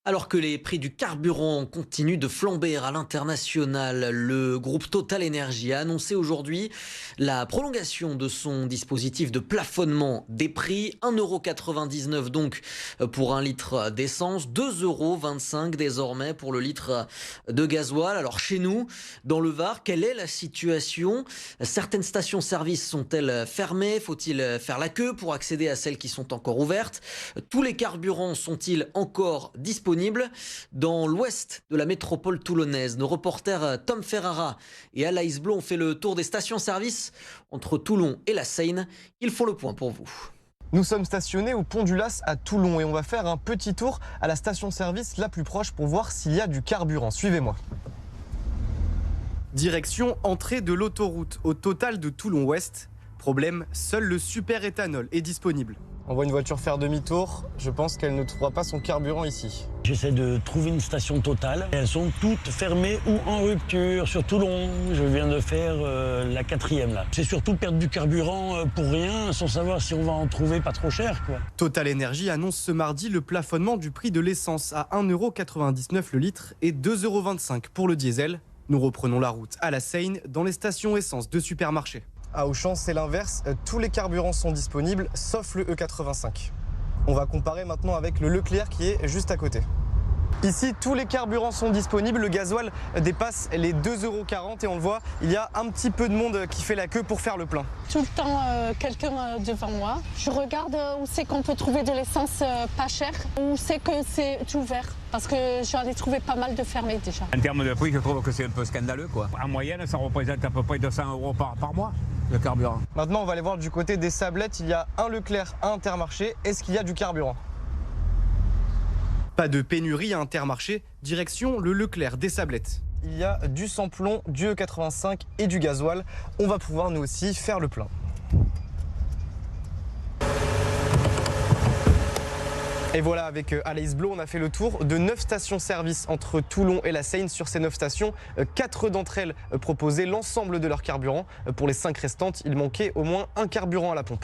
Alors que les prix du carburant continuent de flamber à l'international, le groupe Total Energy a annoncé aujourd'hui la prolongation de son dispositif de plafonnement des prix. 1,99 € donc pour un litre d'essence, 2,25 € désormais pour le litre de gasoil. Alors chez nous, dans le Var, quelle est la situation? Certaines stations-service sont-elles fermées? Faut-il faire la queue pour accéder à celles qui sont encore ouvertes? Tous les carburants sont-ils encore disponibles? Dans l'ouest de la métropole toulonnaise, nos reporters Tom Ferrara et Alaïs Blo ont fait le tour des stations-service entre Toulon et la Seine. Ils font le point pour vous. Nous sommes stationnés au pont du Las à Toulon et on va faire un petit tour à la station-service la plus proche pour voir s'il y a du carburant. Suivez-moi. Direction entrée de l'autoroute au Total de Toulon-Ouest. Problème, seul le super éthanol est disponible. On voit une voiture faire demi-tour. Je pense qu'elle ne trouvera pas son carburant ici. J'essaie de trouver une station Total. Elles sont toutes fermées ou en rupture. Sur Toulon, je viens de faire la 4e là. C'est surtout perdre du carburant pour rien, sans savoir si on va en trouver pas trop cher, quoi. Total Energy annonce ce mardi le plafonnement du prix de l'essence à 1,99 € le litre et 2,25 € pour le diesel. Nous reprenons la route à la Seine dans les stations essence de supermarchés. À Auchan, c'est l'inverse. Tous les carburants sont disponibles, sauf le E85. On va comparer maintenant avec le Leclerc qui est juste à côté. Ici, tous les carburants sont disponibles. Le gasoil dépasse les 2,40 € et on le voit, il y a un petit peu de monde qui fait la queue pour faire le plein. Tout le temps, quelqu'un devant moi. Je regarde où c'est qu'on peut trouver de l'essence pas chère, où c'est que c'est ouvert. Parce que j'en ai trouvé pas mal de fermés déjà. En termes de prix, je trouve que c'est un peu scandaleux, quoi. En moyenne, ça représente à peu près 200 € par mois, le carburant. Maintenant, on va aller voir du côté des Sablettes. Il y a un Leclerc à Intermarché. Est-ce qu'il y a du carburant? Pas de pénurie à Intermarché. Direction le Leclerc des Sablettes. Il y a du sans-plomb, du E85 et du gasoil. On va pouvoir nous aussi faire le plein. Et voilà, avec Alaïs Blo, on a fait le tour de 9 stations-service entre Toulon et la Seine. Sur ces 9 stations, 4 d'entre elles proposaient l'ensemble de leur carburant. Pour les 5 restantes, il manquait au moins un carburant à la pompe.